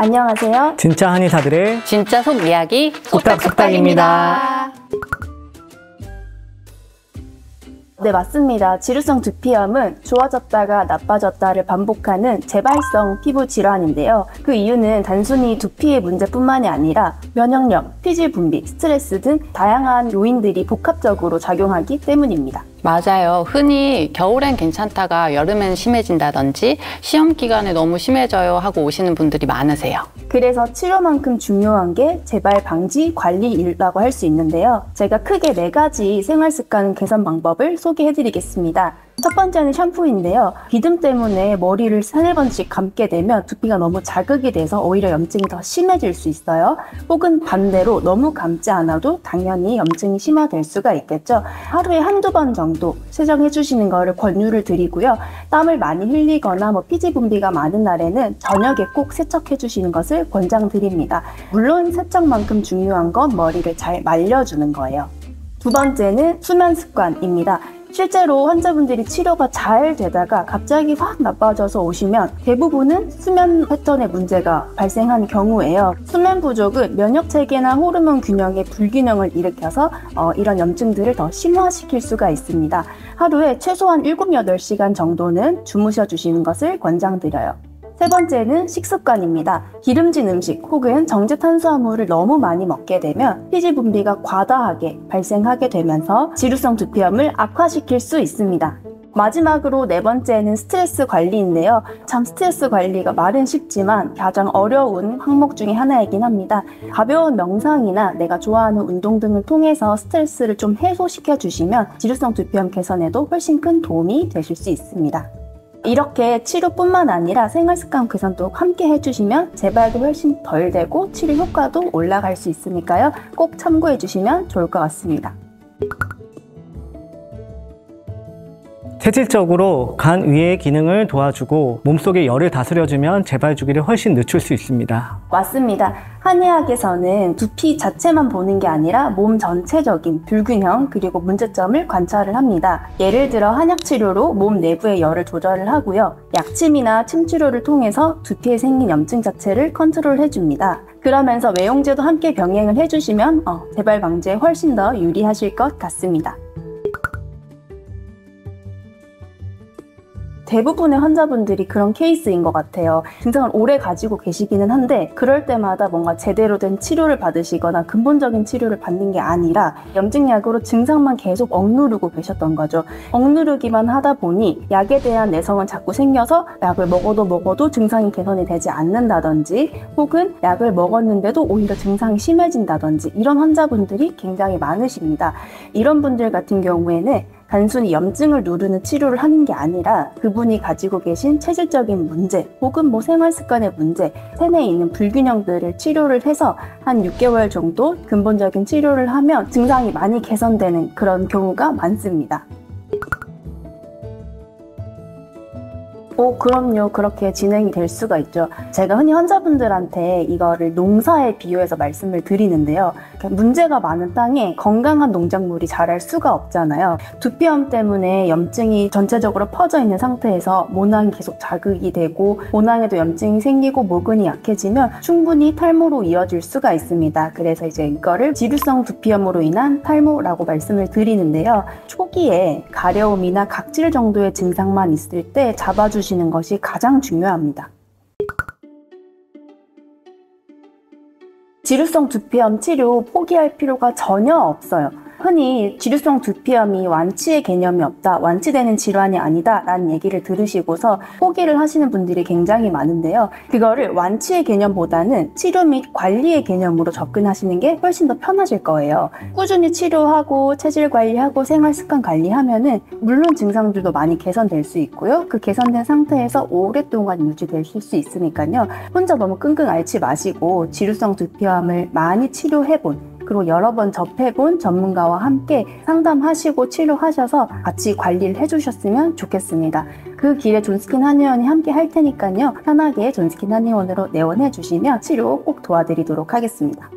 안녕하세요. 진짜 한의사들의 진짜 속 이야기 속닥속닥입니다. 네, 맞습니다. 지루성 두피염은 좋아졌다가 나빠졌다를 반복하는 재발성 피부 질환인데요. 그 이유는 단순히 두피의 문제뿐만이 아니라 면역력, 피질 분비, 스트레스 등 다양한 요인들이 복합적으로 작용하기 때문입니다. 맞아요. 흔히 겨울엔 괜찮다가 여름엔 심해진다든지 시험 기간에 너무 심해져요 하고 오시는 분들이 많으세요. 그래서 치료만큼 중요한 게 재발 방지 관리라고 할 수 있는데요. 제가 크게 4가지 생활습관 개선 방법을 소개해드리겠습니다. 첫 번째는 샴푸인데요. 비듬 때문에 머리를 3-4번씩 감게 되면 두피가 너무 자극이 돼서 오히려 염증이 더 심해질 수 있어요. 혹은 반대로 너무 감지 않아도 당연히 염증이 심화될 수가 있겠죠. 하루에 1-2번 정도 세정해 주시는 거를 권유를 드리고요. 땀을 많이 흘리거나 피지 분비가 많은 날에는 저녁에 꼭 세척해 주시는 것을 권장드립니다. 물론 세척만큼 중요한 건 머리를 잘 말려주는 거예요. 두 번째는 수면 습관입니다. 실제로 환자분들이 치료가 잘 되다가 갑자기 확 나빠져서 오시면 대부분은 수면 패턴에 문제가 발생한 경우예요. 수면 부족은 면역체계나 호르몬 균형의 불균형을 일으켜서 이런 염증들을 더 심화시킬 수가 있습니다. 하루에 최소한 7-8시간 정도는 주무셔 주시는 것을 권장드려요. 세 번째는 식습관입니다. 기름진 음식 혹은 정제 탄수화물을 너무 많이 먹게 되면 피지 분비가 과다하게 발생하게 되면서 지루성 두피염을 악화시킬 수 있습니다. 마지막으로 4번째는 스트레스 관리인데요. 참 스트레스 관리가 말은 쉽지만 가장 어려운 항목 중에 하나이긴 합니다. 가벼운 명상이나 내가 좋아하는 운동 등을 통해서 스트레스를 좀 해소시켜 주시면 지루성 두피염 개선에도 훨씬 큰 도움이 되실 수 있습니다. 이렇게 치료뿐만 아니라 생활습관 개선도 함께 해주시면 재발도 훨씬 덜 되고 치료 효과도 올라갈 수 있으니까요. 꼭 참고해 주시면 좋을 것 같습니다. 체질적으로 간 위의 기능을 도와주고 몸속의 열을 다스려주면 재발 주기를 훨씬 늦출 수 있습니다. 맞습니다. 한의학에서는 두피 자체만 보는 게 아니라 몸 전체적인 불균형 그리고 문제점을 관찰을 합니다. 예를 들어 한약치료로 몸 내부의 열을 조절을 하고요. 약침이나 침치료를 통해서 두피에 생긴 염증 자체를 컨트롤 해줍니다. 그러면서 외용제도 함께 병행을 해주시면 재발 방지에 훨씬 더 유리하실 것 같습니다. 대부분의 환자분들이 그런 케이스인 것 같아요. 증상을 오래 가지고 계시기는 한데 그럴 때마다 뭔가 제대로 된 치료를 받으시거나 근본적인 치료를 받는 게 아니라 염증약으로 증상만 계속 억누르고 계셨던 거죠. 억누르기만 하다 보니 약에 대한 내성은 자꾸 생겨서 약을 먹어도 증상이 개선이 되지 않는다든지 혹은 약을 먹었는데도 오히려 증상이 심해진다든지 이런 환자분들이 굉장히 많으십니다. 이런 분들 같은 경우에는 단순히 염증을 누르는 치료를 하는 게 아니라 그분이 가지고 계신 체질적인 문제 혹은 생활습관의 문제, 체내에 있는 불균형들을 치료를 해서 한 6개월 정도 근본적인 치료를 하면 증상이 많이 개선되는 그런 경우가 많습니다. 그럼요. 그렇게 진행이 될 수가 있죠. 제가 흔히 환자분들한테 이거를 농사에 비유해서 말씀을 드리는데요. 문제가 많은 땅에 건강한 농작물이 자랄 수가 없잖아요. 두피염 때문에 염증이 전체적으로 퍼져 있는 상태에서 모낭이 계속 자극이 되고 모낭에도 염증이 생기고 모근이 약해지면 충분히 탈모로 이어질 수가 있습니다. 그래서 이제 이거를 지루성 두피염으로 인한 탈모라고 말씀을 드리는데요. 초기에 가려움이나 각질 정도의 증상만 있을 때 잡아주시는 것이 가장 중요합니다. 지루성 두피염 치료 포기할 필요가 전혀 없어요. 흔히 지루성 두피염이 완치의 개념이 없다, 완치되는 질환이 아니다 라는 얘기를 들으시고서 포기를 하시는 분들이 굉장히 많은데요. 그거를 완치의 개념보다는 치료 및 관리의 개념으로 접근하시는 게 훨씬 더 편하실 거예요. 꾸준히 치료하고 체질 관리하고 생활습관 관리하면은 물론 증상들도 많이 개선될 수 있고요. 그 개선된 상태에서 오랫동안 유지되실 수 있으니까요. 혼자 너무 끙끙 앓지 마시고 지루성 두피염을 많이 치료해본 그리고 여러 번 접해본 전문가와 함께 상담하시고 치료하셔서 같이 관리를 해주셨으면 좋겠습니다. 그 길에 존스킨 한의원이 함께 할 테니까요. 편하게 존스킨 한의원으로 내원해 주시면 치료 꼭 도와드리도록 하겠습니다.